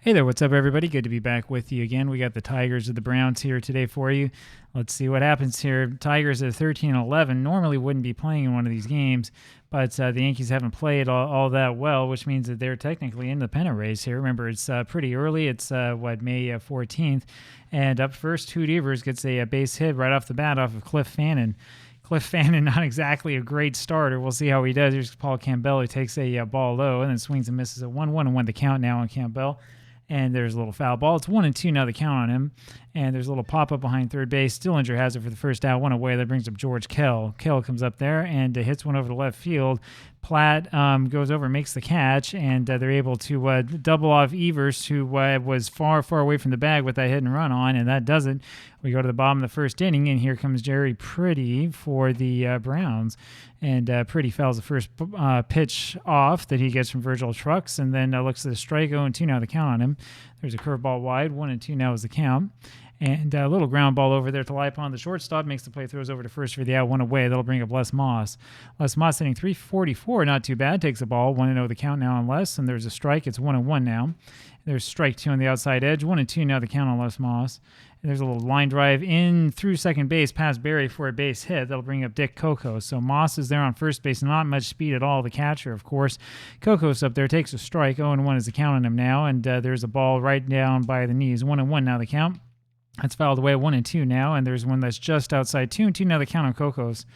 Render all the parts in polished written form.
Hey there, what's up, everybody? Good to be back with you again. We got the Tigers of the Browns here today for you. Let's see what happens here. Tigers at 13-11 normally wouldn't be playing in one of these games, but the Yankees haven't played all that well, which means that they're technically in the pennant race here. Remember, it's pretty early. It's, May 14th. And up first, Hoot Evers gets a base hit right off the bat off of Cliff Fannin. Cliff Fannin, not exactly a great starter. We'll see how he does. Here's Paul Campbell, who takes a ball low and then swings and misses at 1-1 and won the count now on Campbell. And there's a little foul ball. It's 1-2 now, the count on him. And there's a little pop-up behind third base. Dillinger has it for the first out, one away. That brings up George Kell. Kell comes up there and hits one over the left field. Platt goes over, makes the catch, and they're able to double off Evers, who was far, far away from the bag with that hit and run on, and that does it. We go to the bottom of the first inning, and here comes Jerry Pretty for the Browns. And Pretty fouls the first pitch off that he gets from Virgil Trucks, and then looks at the strike. 0-2 now, the count on him. There's a curveball wide. 1-2 now is the count. And a little ground ball over there to Lipon. The shortstop makes the play, throws over to first for the out, one away. That'll bring up Les Moss. Les Moss hitting .344, not too bad. Takes the ball, 1-0 the count now on Les, and there's a strike. It's 1-1 now. There's strike two on the outside edge, 1-2 now the count on Les Moss. And there's a little line drive in through second base past Barry for a base hit. That'll bring up Dick Kokos. So Moss is there on first base, not much speed at all. The catcher, of course. Kokos up there takes a strike. 0-1 is the count on him now, and there's a ball right down by the knees. 1-1 now the count. That's fouled away at 1-2 now, and there's one that's just outside 2-2 now the count on Kokos.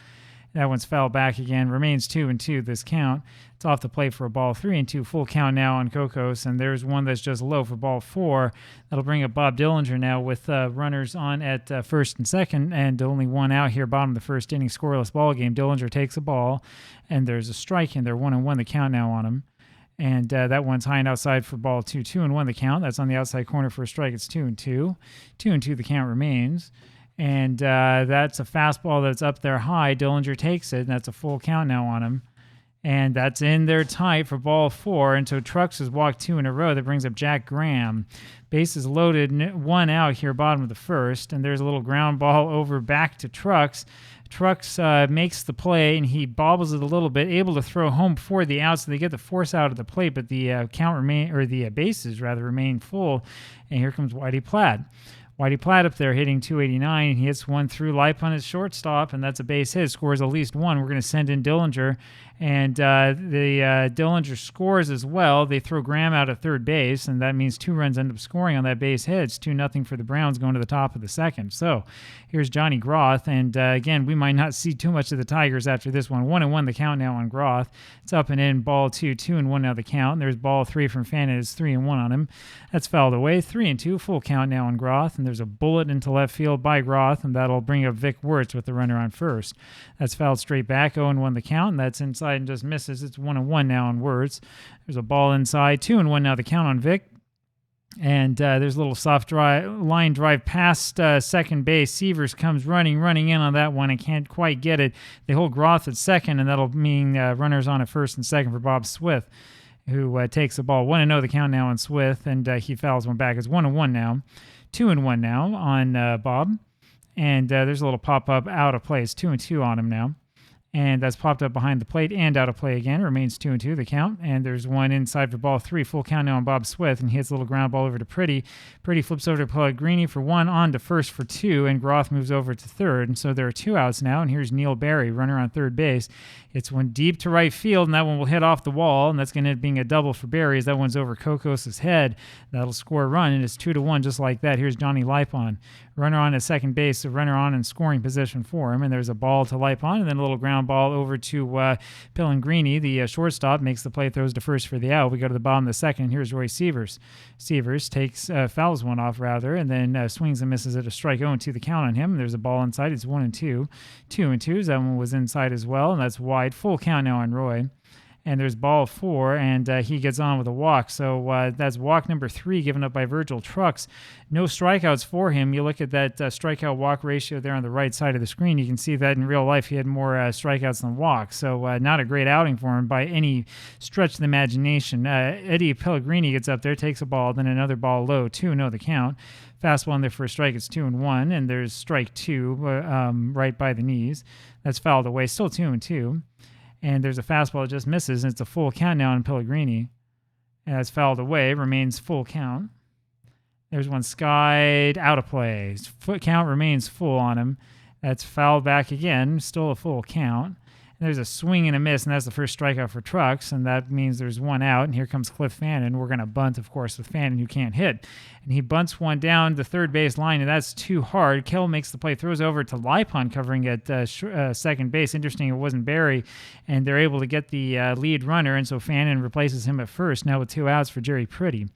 That one's fouled back again. Remains 2-2 this count. It's off the plate for a ball 3-2. Full count now on Kokos, and there's one that's just low for ball 4. That'll bring up Bob Dillinger now with runners on at first and second, and only one out here. Bottom of the first inning, scoreless ball game. Dillinger takes a ball, and there's a strike in there. 1-1 the count now on him. And that one's high and outside for ball 2-1 the count. That's on the outside corner for a strike. It's 2-2. 2-2 the count remains. And that's a fastball that's up there high. Dillinger takes it, and that's a full count now on him. And that's in there tight for ball 4. And so Trucks has walked 2 in a row. That brings up Jack Graham. Bases loaded, one out here, bottom of the first. And there's a little ground ball over back to Trucks. Trucks makes the play, and he bobbles it a little bit, able to throw home before the out, so they get the force out of the plate, but the bases remain full. And here comes Whitey Platt. Whitey Platt up there hitting .289, and he hits one through Lipon his shortstop, and that's a base hit. Scores at least one. We're going to send in Dillinger, and Dillinger scores as well. They throw Graham out at third base, and that means 2 runs end up scoring on that base hit. It's 2-0 for the Browns going to the top of the second. So here's Johnny Groth, and again, we might not see too much of the Tigers after this one. 1-1 the count now on Groth. It's up and in, ball 2, 2-1 now the count. And there's ball 3 from Fannin. It's 3-1 on him. That's fouled away. 3-2, full count now on Groth, and there's a bullet into left field by Groth, and that'll bring up Vic Wirtz with the runner on first. That's fouled straight back. 0-1 the count, and that's inside and just misses. It's 1-1 now on Wirtz. There's a ball inside. 2-1 now the count on Vic. And there's a little soft line drive past second base. Severs comes running in on that one and can't quite get it. They hold Groth at second, and that'll mean runners on at first and second for Bob Swith, who takes the ball. 1-0 the count now on Swith, and he fouls one back. It's 1-1 now. 2-1 now on Bob. And there's a little pop-up out of play. It's 2-2 on him now. And that's popped up behind the plate and out of play again. It remains 2-2 the count. And there's one inside for ball 3. Full count now on Bob Swith. And he hits a little ground ball over to Pretty. Pretty flips over to Pellegrini for 1, on to first for 2. And Groth moves over to third. And so there are 2 outs now. And here's Neil Barry, runner on third base. It's one deep to right field, and that one will hit off the wall. And that's going to end up being a double for Barry as that one's over Kokos' head. That'll score a run. And it's 2-1 just like that. Here's Johnny Lipon. Runner on at second base, a runner on in scoring position for him. And there's a ball to Lipon, and then a little ground ball over to Pellegrini. The shortstop makes the play, throws to first for the out. We go to the bottom of the second. Here's Roy Severs. Severs fouls one off, and then swings and misses at a strike. 0-2 the count on him. There's a ball inside. It's 1-2. 2-2. That one was inside as well, and that's wide. Full count now on Roy. And there's ball 4, and he gets on with a walk. So that's walk number 3 given up by Virgil Trucks. No strikeouts for him. You look at that strikeout-walk ratio there on the right side of the screen. You can see that in real life he had more strikeouts than walks. So not a great outing for him by any stretch of the imagination. Eddie Pellegrini gets up there, takes a ball, then another ball low, 2-0 the count. Fastball in there for a strike. It's 2-1, and there's strike 2 right by the knees. That's fouled away. Still 2-2. And there's a fastball that just misses, and it's a full count now on Pellegrini. And that's fouled away. Remains full count. There's one skied out of play. His foot count remains full on him. That's fouled back again, still a full count. And there's a swing and a miss, and that's the first strikeout for Trucks, and that means there's one out, and here comes Cliff Fannin. We're going to bunt, of course, with Fannin, who can't hit. And he bunts one down the third base line, and that's too hard. Kell makes the play, throws over to Lipon covering at second base. Interesting, it wasn't Barry, and they're able to get the lead runner, and so Fannin replaces him at first, now with 2 outs for Jerry Pretty.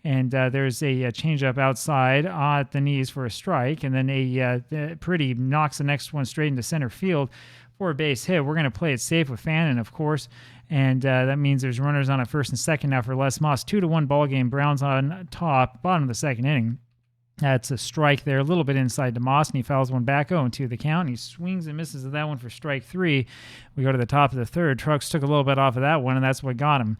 And there's a changeup outside at the knees for a strike, and then Pretty knocks the next one straight into center field for a base hit. We're going to play it safe with Fannin, of course, and that means there's runners on at first and second now for Les Moss. 2-1 ball game. Browns on top, bottom of the second inning. That's a strike there, a little bit inside to Moss, and he fouls one back 0-2 the count. And he swings and misses at that one for strike 3. We go to the top of the third. Trucks took a little bit off of that one, and that's what got him.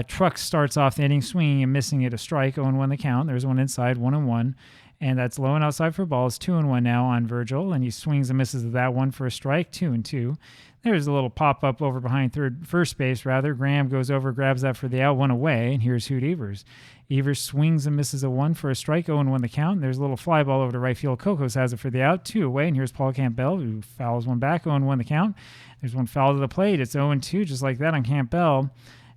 Trucks starts off the inning swinging and missing at a strike, 0-1 the count. There's one inside, 1-1. And that's low and outside for balls, 2-1 now on Virgil. And he swings and misses at that one for a strike, 2-2. There's a little pop-up over behind first base. Graham goes over, grabs that for the out, 1 away. And here's Hoot Evers. Evers swings and misses a 1 for a strike, 0-1 the count. And there's a little fly ball over to right field. Kokos has it for the out, 2 away. And here's Paul Campbell, who fouls one back, 0-1 the count. There's one foul to the plate. It's 0-2, just like that on Campbell.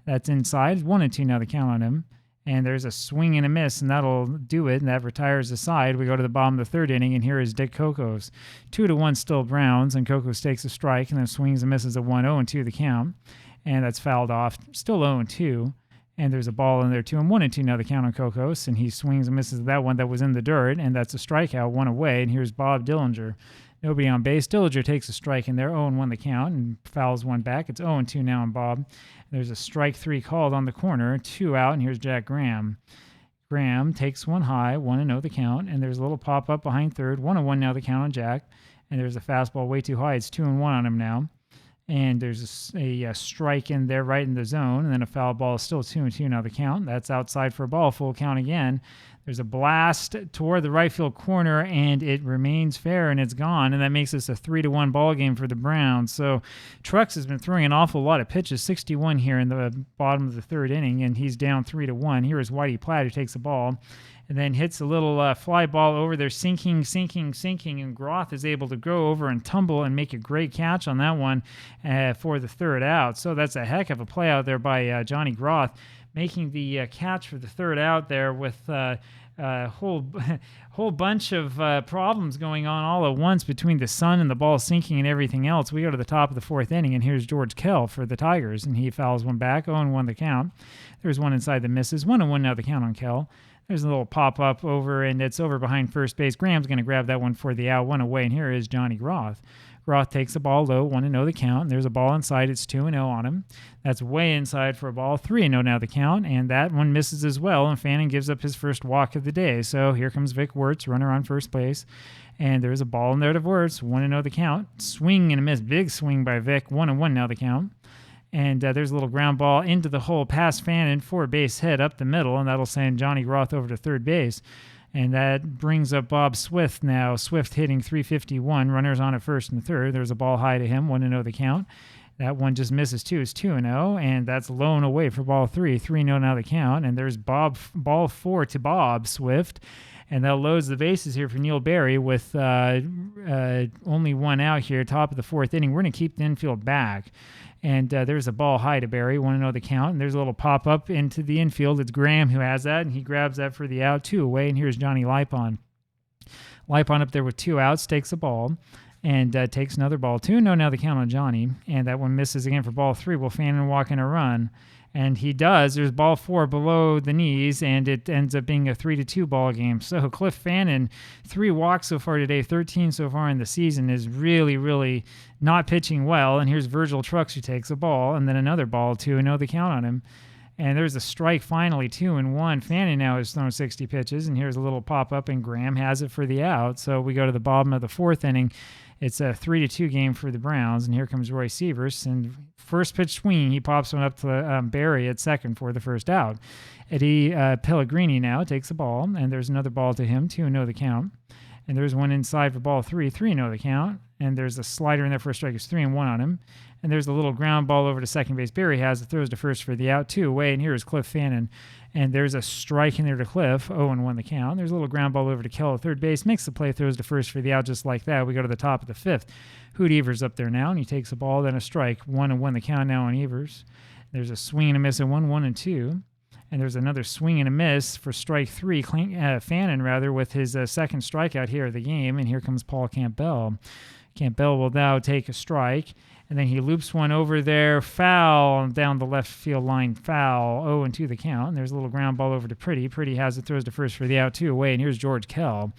That's inside. 1-2 now the count on him. And there's a swing and a miss, and that'll do it, and that retires the side. We go to the bottom of the third inning, and here is Dick Kokos. 2-1 still Browns, and Kokos takes a strike, and then swings and misses a 1-0-2 the count. And that's fouled off. Still 0-2. And there's a ball in there, too. And 1-2 now the count on Kokos, and he swings and misses that one that was in the dirt, and that's a strikeout, 1 away. And here's Bob Dillinger. Nobody on base. Dillinger takes a strike in there, 0-1 the count, and fouls one back. It's 0-2 now on Bob. There's a strike 3 called on the corner, 2 out, and here's Jack Graham. Graham takes one high, 1-0 the count, and there's a little pop-up behind third, 1-1 now the count on Jack, and there's a fastball way too high. It's 2-1 on him now. And there's a strike in there right in the zone, and then a foul ball, still 2-2 now the count. That's outside for a ball, full count again. There's a blast toward the right field corner, and it remains fair, and it's gone, and that makes this a 3-1 ball game for the Browns. So Trucks has been throwing an awful lot of pitches, 61 here in the bottom of the third inning, and he's down 3-1. Here is Whitey Platt, who takes the ball and then hits a little fly ball over there, sinking, and Groth is able to go over and tumble and make a great catch on that one for the third out. So that's a heck of a play out there by Johnny Groth, making the catch for the third out there with a whole bunch of problems going on all at once between the sun and the ball sinking and everything else. We go to the top of the fourth inning, and here's George Kell for the Tigers, and he fouls one back, 0-1 the count. There's one inside the misses, 1-1 now the count on Kell. There's a little pop-up over, and it's over behind first base. Graham's going to grab that one for the out, 1 away, and here is Johnny Groth. Groth takes the ball low, 1-0 the count, and there's a ball inside. It's 2-0 on him. That's way inside for a ball, 3-0 now the count, and that one misses as well, and Fannin gives up his first walk of the day. So here comes Vic Wirtz, runner on first base, and there's a ball in there to Wirtz, 1-0 the count. Swing and a miss, big swing by Vic, 1-1 now the count. And there's a little ground ball into the hole past Fannin for a base hit up the middle, and that'll send Johnny Groth over to third base. And that brings up Bob Swift now. Swift hitting .351, runners on at first and third. There's a ball high to him, 1-0 the count. That one just misses too. It's 2-0, and that's low and away for ball 3. 3-0 now the count, and there's ball 4 to Bob Swift. And that loads the bases here for Neil Barry with only one out here, top of the fourth inning. We're going to keep the infield back. And there's a ball high to Barry, 1-0 the count. And there's a little pop-up into the infield. It's Graham who has that, and he grabs that for the out, 2 away. And here's Johnny Lipon. Lipon up there with 2 outs, takes a ball, and takes another ball. 2-0 now the count on Johnny. And that one misses again for ball 3. Will Fannin walk in a run? And he does. There's ball 4 below the knees, and it ends up being a 3-2 ball game. So Cliff Fannin, 3 walks so far today, 13 so far in the season, is really, really not pitching well. And here's Virgil Trucks, who takes a ball, and then another ball, 2-0 the count on him. And there's a strike finally, 2-1. Fannin now has thrown 60 pitches, and here's a little pop-up, and Graham has it for the out. So we go to the bottom of the fourth inning. It's a 3-2 game for the Browns, and here comes Roy Sievers. And first pitch swing, he pops one up to Barry at second for the first out. Eddie Pellegrini now takes the ball, and there's another ball to him, 2-0 the count. And there's one inside for ball 3, 3-0 the count. and there's a slider in there for a strike. It's 3-1 on him. And there's a little ground ball over to second base. Barry has it, throws to first for the out, 2 away. And here is Cliff Fannin. And there's a strike in there to Cliff, 0-1 the count. There's a little ground ball over to Kell at third base, makes the play, throws to first for the out just like that. We go to the top of the fifth. Hoot Evers up there now, and he takes a ball, then a strike. 1-1 the count now on Evers. There's a swing and a miss at 1-1-2. And there's another swing and a miss for strike 3, Fannin rather, with his second strikeout here of the game. And here comes Paul Campbell. Campbell will now take a strike. And then he loops one over there, foul, down the left field line, foul, 0-2 the count. And there's a little ground ball over to Pretty. Pretty has it, throws to first for the out, 2 away. And here's George Kell.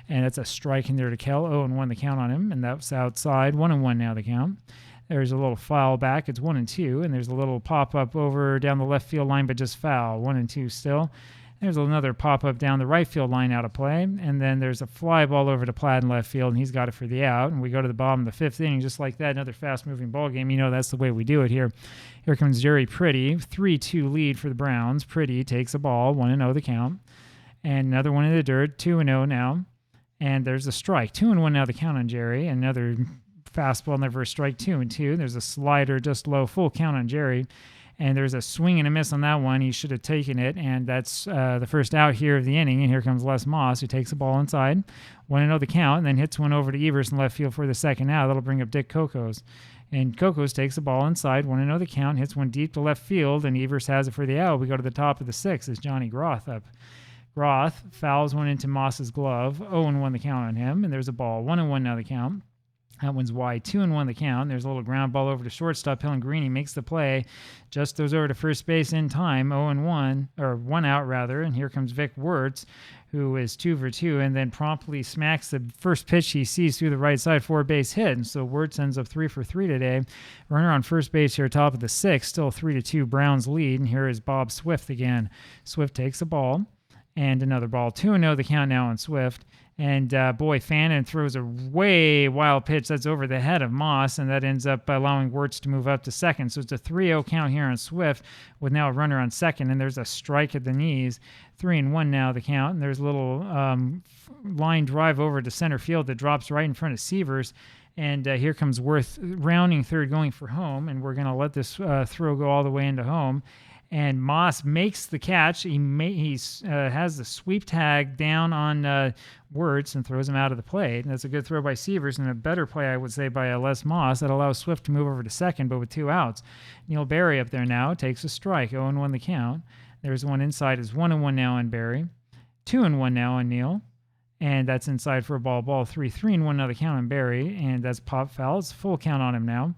And that's a strike in there to Kell, 0-1 the count on him. And that's outside, 1-1 now the count. There's a little foul back, it's 1-2. And there's a little pop-up over down the left field line, but just foul, 1-2 still. There's another pop-up down the right field line out of play. And then there's a fly ball over to Platt in left field, and he's got it for the out. And we go to the bottom of the fifth inning, just like that, another fast-moving ball game. You know that's the way we do it here. Here comes Jerry Pretty, 3-2 lead for the Browns. Pretty takes a ball, 1-0 the count. And another one in the dirt, 2-0 now. And there's a strike, 2-1 now the count on Jerry. Another fastball, never a strike, 2-2. There's a slider just low, full count on Jerry. And there's a swing and a miss on that one. He should have taken it, and that's the first out here of the inning. And here comes Les Moss, who takes the ball inside, 1-0 the count, and then hits one over to Evers in left field for the second out. That'll bring up Dick Cocos. And Cocos takes the ball inside, 1-0 the count, hits one deep to left field, and Evers has it for the out. We go to the top of the sixth. It's Johnny Groth up. Groth fouls one into Moss's glove, 0-1 the count on him, and there's a ball, 1-1 now the count. That one's wide, 2-1 the count. There's a little ground ball over to shortstop. Pellegrini makes the play, just goes over to first base in time, 0-1, or 1 out rather. And here comes Vic Wirtz, who is 2 for 2, and then promptly smacks the first pitch he sees through the right side for a base hit. And so Wirtz ends up 3 for 3 today. Runner on first base here, top of the sixth, still 3-2 Browns lead. And here is Bob Swift again. Swift takes the ball, and another ball, 2-0 the count now on Swift. And boy, Fannin throws a way wild pitch that's over the head of Moss, and that ends up allowing Wirtz to move up to second. So it's a 3-0 count here on Swift with now a runner on second, and there's a strike at the knees. 3-1 now the count, and there's a little line drive over to center field that drops right in front of Sievers. And here comes Wirth rounding third, going for home, and we're going to let this throw go all the way into home. And Moss makes the catch. He has the sweep tag down on Wirtz and throws him out of the plate. And that's a good throw by Sievers and a better play, I would say, by Les Moss that allows Swift to move over to second, but with 2 outs. Neil Berry up there now takes a strike, 0-1 the count. There's one inside. It's 1-1 now on Berry, 2-1 now on Neil. And that's inside for a ball, 3-1 now the count on Berry. And that's pop foul. It's full count on him now.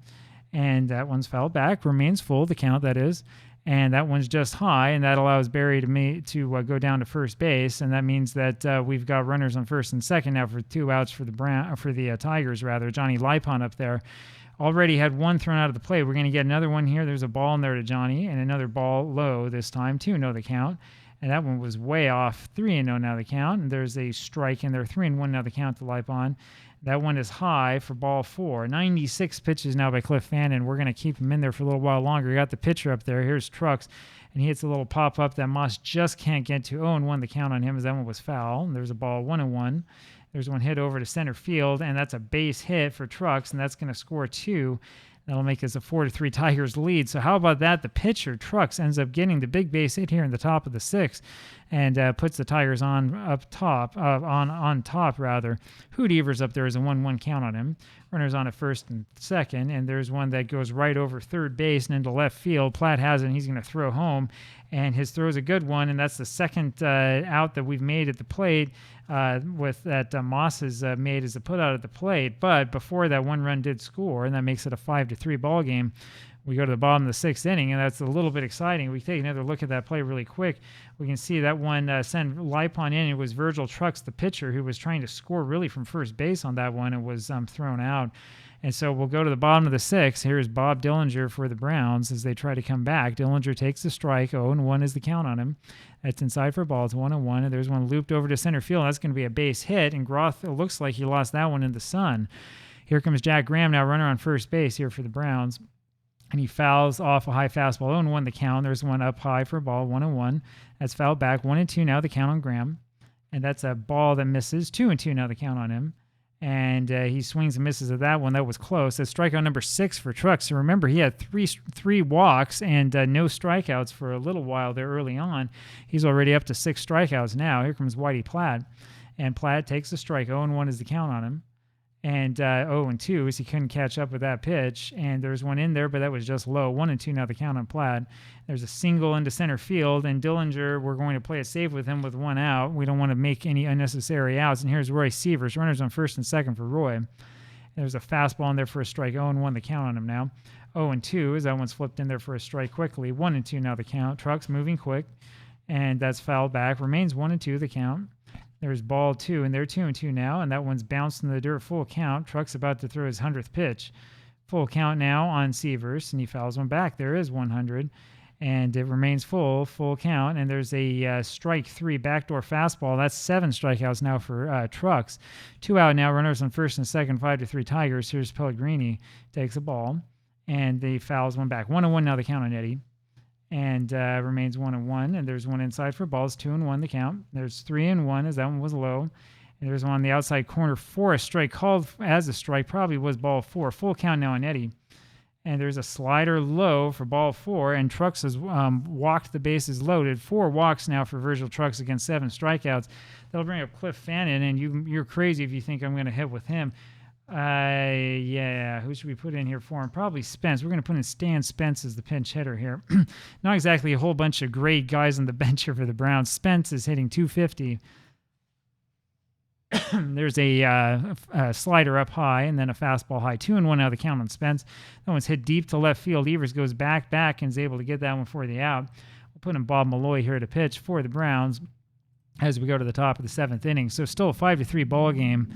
And that one's fouled back, remains full, the count that is. And that one's just high, and that allows Barry to go down to first base, and that means that we've got runners on first and second now for 2 outs for the Tigers rather. Johnny Lipon up there already had one thrown out of the plate. We're going to get another one here. There's a ball in there to Johnny, and another ball low this time, 2-0 the count. And that one was way off, 3-0 now the count. And there's a strike in there, 3-1 now the count to Lipon. That one is high for ball 4. 96 pitches now by Cliff Fannin. We're going to keep him in there for a little while longer. You got the pitcher up there. Here's Trucks, and he hits a little pop-up that Moss just can't get to. 0-1 the count on him as that one was foul. And there's a ball, 1-1. There's one hit over to center field, and that's a base hit for Trucks, and that's going to score 2. That'll make us a 4-3 Tigers lead. So how about that? The pitcher, Trucks, ends up getting the big base hit here in the top of the sixth and puts the Tigers on top. Hoot Evers up there is a 1-1 count on him. Runners on at first and second, and there's one that goes right over third base and into left field. Platt has it, and he's going to throw home, and his throw is a good one, and that's the second out that we've made at the plate with that Moss has made as a put out at the plate. But before that, 1 run did score, and that makes it a 5-3 ball game. We go to the bottom of the sixth inning, and that's a little bit exciting. We take another look at that play really quick. We can see that one sent Lipon in. It was Virgil Trucks, the pitcher, who was trying to score really from first base on that one and was thrown out. And so we'll go to the bottom of the sixth. Here's Bob Dillinger for the Browns as they try to come back. Dillinger takes the strike. 0-1 is the count on him. That's inside for a ball. It's 1-1. And there's one looped over to center field. That's going to be a base hit. And Groth, it looks like he lost that one in the sun. Here comes Jack Graham, now runner on first base here for the Browns. And he fouls off a high fastball. 0-1 the count. There's one up high for a ball. 1-1. That's fouled back. 1-2 now the count on Graham. And that's a ball that misses. 2-2 now the count on him. And he swings and misses at that one. That was close. That's strikeout number 6 for Trucks. So remember, he had three walks and no strikeouts for a little while there early on. He's already up to 6 strikeouts now. Here comes Whitey Platt. And Platt takes the strike. 0-1 is the count on him. And 0-2 is he couldn't catch up with that pitch. And there's one in there, but that was just low. 1-2 now the count on Platt. There's a single into center field, and Dillinger, we're going to play it safe with him with 1 out. We don't want to make any unnecessary outs. And here's Roy Sievers. Runners on first and second for Roy. There's a fastball in there for a strike. 0-1 the count on him now. 0-2 as that one's flipped in there for a strike quickly. 1-2 now the count. Trucks moving quick, and that's fouled back. Remains 1-2 the count. There's ball 2, and they're 2-2 now, and that one's bounced in the dirt. Full count. Truck's about to throw his 100th pitch. Full count now on Sievers, and he fouls one back. There is 100, and it remains full count, and there's a strike 3 backdoor fastball. That's 7 strikeouts now for Trucks. 2 out now, runners on first and second, 5-3 Tigers. Here's Pellegrini, takes a ball, and he fouls one back. 1-1 now the count on Eddie. And remains 1-1, and there's one inside for balls. 2-1 the count. There's 3-1 as that one was low, and there's one on the outside corner for a strike, called as a strike, probably was ball 4. Full count now on Eddie, and there's a slider low for ball 4, and Trucks has walked the bases loaded. 4 walks now for Virgil Trucks against 7 strikeouts. That'll bring up Cliff Fannin, and you're crazy if you think I'm going to hit with him. Yeah, who should we put in here for him? Probably Spence. We're going to put in Stan Spence as the pinch hitter here. Not exactly a whole bunch of great guys on the bench here for the Browns. Spence is hitting 250. There's a slider up high and then a fastball high. 2-1 now the count on Spence. That one's hit deep to left field. Evers goes back and is able to get that one for the out. We'll put in Bob Malloy here to pitch for the Browns as we go to the top of the 7th inning. So still a 5-3 ball game.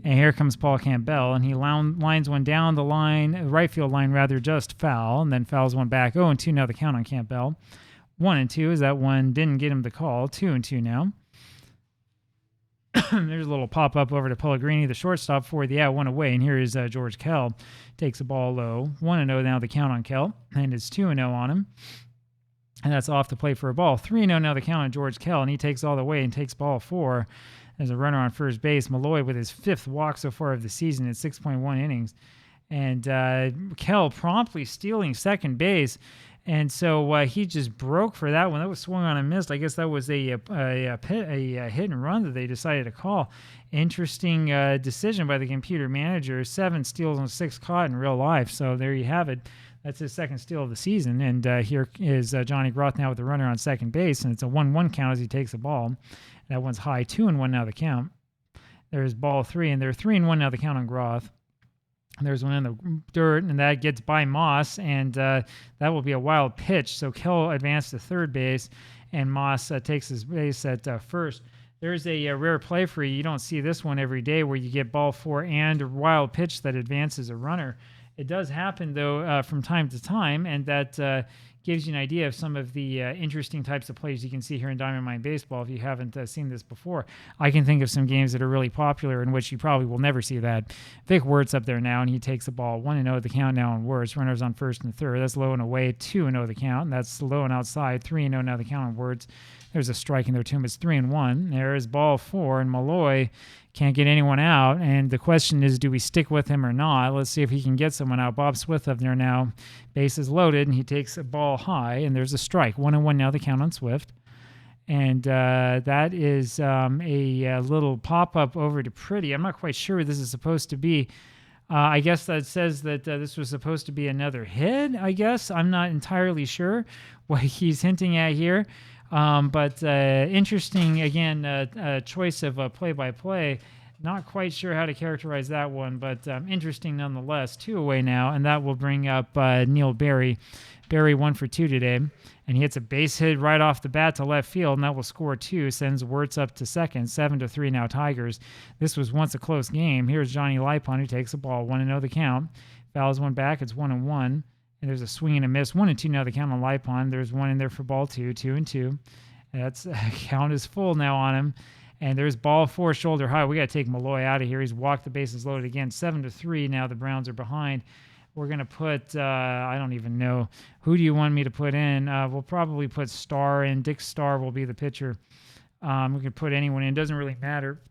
And here comes Paul Campbell, and he lines one down the line, right field line rather, just foul, and then fouls one back. 0-2 now the count on Campbell. 1-2 as that one didn't get him the call. 2-2 now. There's a little pop-up over to Pellegrini, the shortstop for the out, 1 away, and here is George Kell. Takes the ball low. 1-0 now the count on Kell, and it's 2-0 on him. And that's off the plate for a ball. 3-0 now the count on George Kell, and he takes all the way and takes ball 4. There's a runner on first base. Malloy with his 5th walk so far of the season at 6.1 innings. And Kell promptly stealing second base. And so he just broke for that one. That was swung on and missed. I guess that was a hit and run that they decided to call. Interesting decision by the computer manager. 7 steals and 6 caught in real life. So there you have it. That's his 2nd steal of the season. And here is Johnny Groth now with the runner on second base. And it's a 1-1 count as he takes the ball. That one's high. 2-1 now the count. There's ball 3, and they're 3-1 now the count on Groth. There's one in the dirt, and that gets by Moss, and that will be a wild pitch. So Kell advanced to third base, and Moss takes his base at first. There's a rare play for you. You don't see this one every day where you get ball 4 and a wild pitch that advances a runner. It does happen, though, from time to time, and that gives you an idea of some of the interesting types of plays you can see here in Diamond Mine Baseball if you haven't seen this before. I can think of some games that are really popular in which you probably will never see that. Vic Wirtz up there now, and he takes the ball. 1-0 the count now on Wirtz. Runners on first and third. That's low and away. 2-0 the count. And that's low and outside. 3-0 now the count on Wirtz. There's a strike in there to him. It's 3-1. There is ball 4, and Malloy can't get anyone out. And the question is, do we stick with him or not? Let's see if he can get someone out. Bob Swift up there now. Bases loaded, and he takes a ball high, and there's a strike. 1-1 now the count on Swift. And that is a little pop-up over to Pretty. I'm not quite sure what this is supposed to be. I guess that says that this was supposed to be another hit, I guess. I'm not entirely sure what he's hinting at here. But interesting, again, choice of play-by-play. Not quite sure how to characterize that one, but interesting nonetheless. 2 away now, and that will bring up Neil Berry. Berry 1 for 2 today, and he hits a base hit right off the bat to left field, and that will score 2, sends Wirtz up to second. 7-3 now Tigers. This was once a close game. Here's Johnny Lipon, who takes the ball. 1-0 the count. Fouls one back. It's 1-1. And there's a swing and a miss. 1-2 now the count on Lipon. There's one in there for ball 2. 2-2. That's count is full now on him. And there's ball 4 shoulder high. We got to take Malloy out of here. He's walked the bases loaded again. 7-3 now the Browns are behind. We're going to put, I don't even know. Who do you want me to put in? We'll probably put Starr in. Dick Starr will be the pitcher. We can put anyone in. Doesn't really matter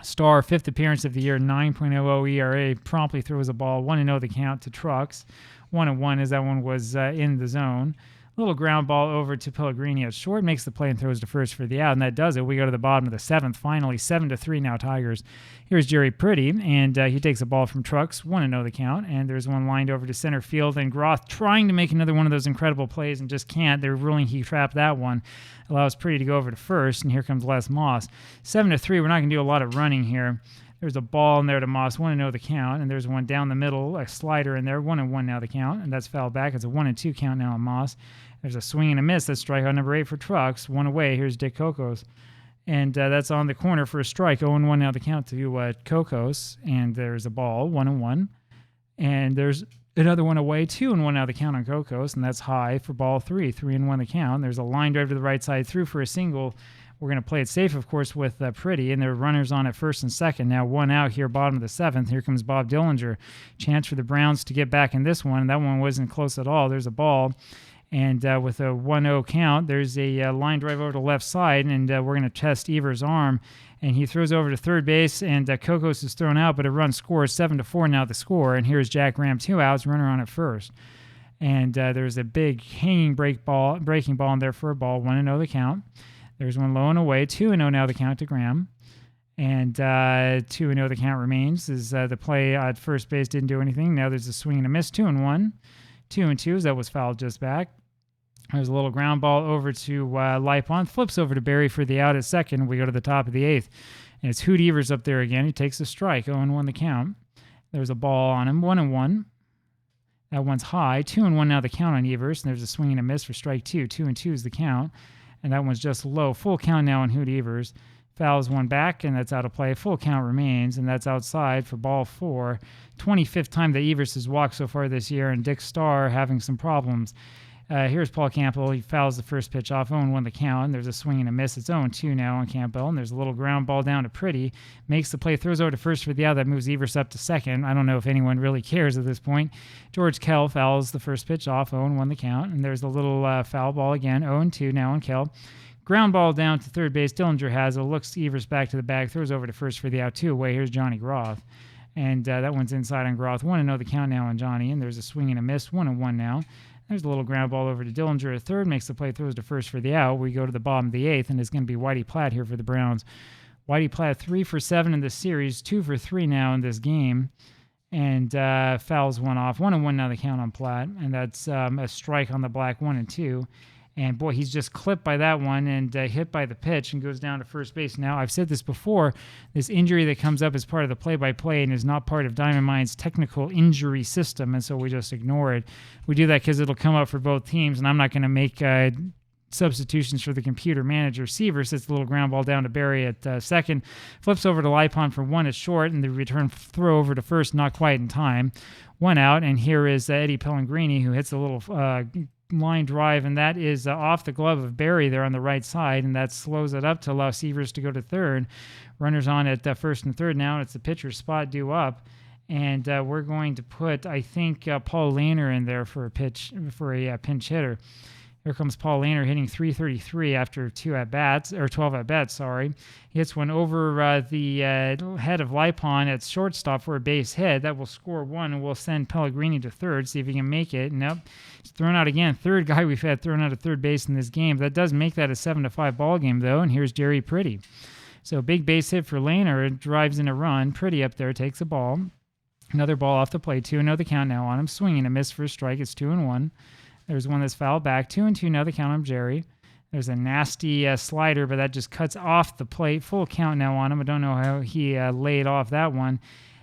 Star, 5th appearance of the year, 9.00 ERA, promptly throws a ball, 1-0 the count to Trucks. 1-1 as that one was in the zone. Little ground ball over to Pellegrini at short, makes the play and throws to first for the out, and that does it. We go to the bottom of the 7th, finally 7-3 now Tigers. Here's Jerry Pretty, and he takes a ball from Trucks, 1-0 the count, and there's one lined over to center field, and Groth trying to make another one of those incredible plays and just can't. They're ruling he trapped that one. Allows Pretty to go over to first, and here comes Les Moss. 7-3, we're not going to do a lot of running here. There's a ball in there to Moss, 1-0 the count, and there's one down the middle, a slider in there, 1-1 now the count, and that's fouled back. It's a 1-2 count now on Moss. There's a swing and a miss. That's strikeout number 8 for Trucks. One away. Here's Dick Kokos. And that's on the corner for a strike. 0-1 now the count to Kokos. And there's a ball, 1-1. And there's another one away, 2-1 now the count on Kokos. And that's high for ball 3, 3-1 the count. There's a line drive to the right side through for a single. We're going to play it safe, of course, with Pretty, and there are runners on at first and second. Now one out here, bottom of the 7th. Here comes Bob Dillinger. Chance for the Browns to get back in this one. That one wasn't close at all. There's a ball, and with a 1-0 count, there's a line drive over to the left side, and we're going to test Evers' arm, and he throws over to third base, and Kokos is thrown out, but a run scores 7-4 now the score, and here's Jack Ram, 2 outs, runner on at first. And there's a big hanging breaking ball in there for a ball, 1-0 the count. There's one low and away, 2-0 now the count to Graham. And 2-0 the count remains as the play at first base didn't do anything. Now there's a swing and a miss, 2-1. 2-2 as that was fouled just back. There's a little ground ball over to Lipon. Flips over to Barry for the out at second. We go to the top of the 8th. And it's Hoot Evers up there again. He takes a strike, 0-1 the count. There's a ball on him, 1-1. That one's high, 2-1 now the count on Evers. And there's a swing and a miss for strike 2. 2-2 is the count. And that one's just low. Full count now on Hoot Evers. Fouls one back, and that's out of play. Full count remains, and that's outside for ball 4. 25th time that Evers has walked so far this year, and Dick Starr having some problems. Here's Paul Campbell. He fouls the first pitch off, 0-1 the count, and there's a swing and a miss. It's 0-2 now on Campbell, and there's a little ground ball down to Pretty. Makes the play, throws over to first for the out. That moves Evers up to second. I don't know if anyone really cares at this point. George Kell fouls the first pitch off, 0-1 the count, and there's a little foul ball again, 0-2 now on Kell. Ground ball down to third base. Dillinger has it. Looks Evers back to the bag. Throws over to first for the out. 2 away. Here's Johnny Groth. And that one's inside on Groth. 1-0 the count now on Johnny. And there's a swing and a miss. 1-1 now. There's a little ground ball over to Dillinger at third. Makes the play. Throws to first for the out. We go to the bottom of the 8th. And it's going to be Whitey Platt here for the Browns. Whitey Platt 3 for 7 in this series. 2 for 3 now in this game. And fouls one off. 1-1 now the count on Platt. And that's a strike on the black, 1-2. And, boy, he's just clipped by that one and hit by the pitch and goes down to first base. Now, I've said this before, this injury that comes up as part of the play-by-play and is not part of Diamond Mine's technical injury system, and so we just ignore it. We do that because it'll come up for both teams, and I'm not going to make substitutions for the computer manager. Seaver sits the little ground ball down to Barry at second, flips over to Lipon for 1 at short, and the return throw over to first, not quite in time. 1 out, and here is Eddie Pellegrini, who hits a little line drive, and that is off the glove of Barry there on the right side, and that slows it up to allow Seavers to go to third. Runners on at first and third now, and it's the pitcher's spot due up, and we're going to put, I think, Paul Lehner in there for a pinch hitter. Here comes Paul Lehner hitting .333 after 12 at-bats, sorry. He hits one over the head of Lipon at shortstop for a base hit. That will score 1, and we'll send Pellegrini to third, see if he can make it. Nope. He's thrown out again. Third guy we've had thrown out at third base in this game. That does make that a 7-5 ball game, though, and here's Jerry Pretty. So big base hit for Lehner. It drives in a run. Pretty up there takes a ball. Another ball off the plate. 2-0 the count now on him. Swinging a miss for a strike. It's 2-1. There's one that's fouled back. 2-2 now the count on Jerry. There's a nasty slider, but that just cuts off the plate. Full count now on him. I don't know how he laid off that one.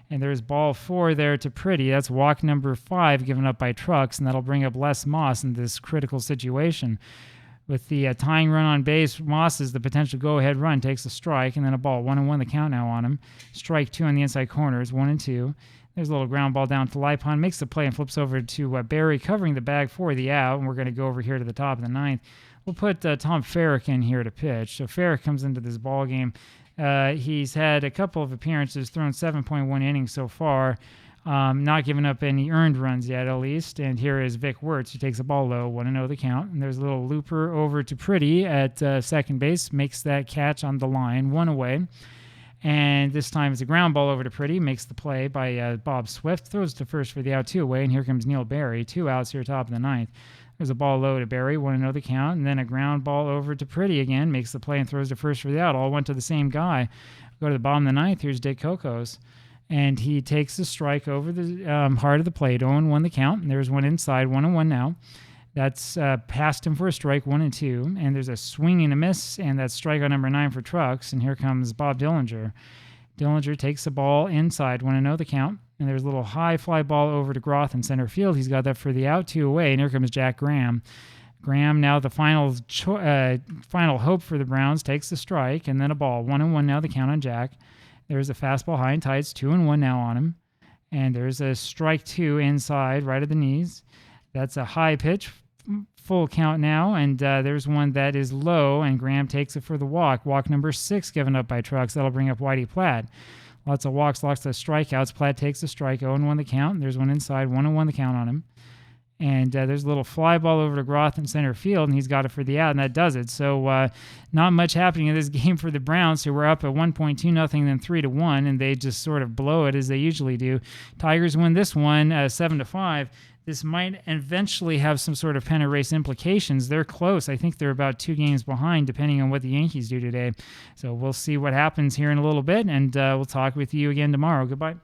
And there's ball 4 there to Pretty. That's walk number 5 given up by Trucks, and that'll bring up Les Moss in this critical situation. With the tying run on base, Moss is the potential go-ahead run, takes a strike, and then a ball. 1-1 the count now on him. Strike 2 on the inside corners, 1-2. There's a little ground ball down to Lipon, makes the play and flips over to Barry, covering the bag for the out, and we're going to go over here to the top of the 9th. We'll put Tom Farrick in here to pitch. So Farrick comes into this ball game. He's had a couple of appearances, thrown 7.1 innings so far, not giving up any earned runs yet, at least. And here is Vic Wirtz, who takes a ball low, 1-0 the count. And there's a little looper over to Pretty at second base, makes that catch on the line, 1 away. And this time it's a ground ball over to Pretty, makes the play by Bob Swift, throws to first for the out, 2 away, and here comes Neil Barry, 2 outs here top of the ninth. There's a ball low to Barry, 1-0 the count, and then a ground ball over to Pretty again, makes the play and throws to first for the out. All went to the same guy. Go to the bottom of the ninth, here's Dick Cocos, and he takes the strike over the heart of the plate, 0-1 the count, and there's one inside, 1-1 now. That's past him for a strike, 1-2, and there's a swing and a miss, and that's strikeout number 9 for Trucks, and here comes Bob Dillinger. Dillinger takes the ball inside, 1-0 the count, and there's a little high fly ball over to Groth in center field. He's got that for the out, 2 away, and here comes Jack Graham. Graham, now the final hope for the Browns, takes the strike, and then a ball, 1-1 now the count on Jack. There's a fastball high and tight, it's 2-1 now on him, and there's a strike 2 inside, right at the knees. That's a high pitch, full count now, and there's one that is low, and Graham takes it for the walk. Walk number 6 given up by Trucks. That'll bring up Whitey Platt. Lots of walks, lots of strikeouts. Platt takes the strike, 0-1 the count. There's one inside, 1-1 the count on him. And there's a little fly ball over to Groth in center field, and he's got it for the out, and that does it. So not much happening in this game for the Browns, who were up at 1.2-0, then 3-1, and they just sort of blow it as they usually do. Tigers win this one 7-5. This might eventually have some sort of pennant race implications. They're close. I think they're about 2 games behind, depending on what the Yankees do today. So we'll see what happens here in a little bit, and we'll talk with you again tomorrow. Goodbye.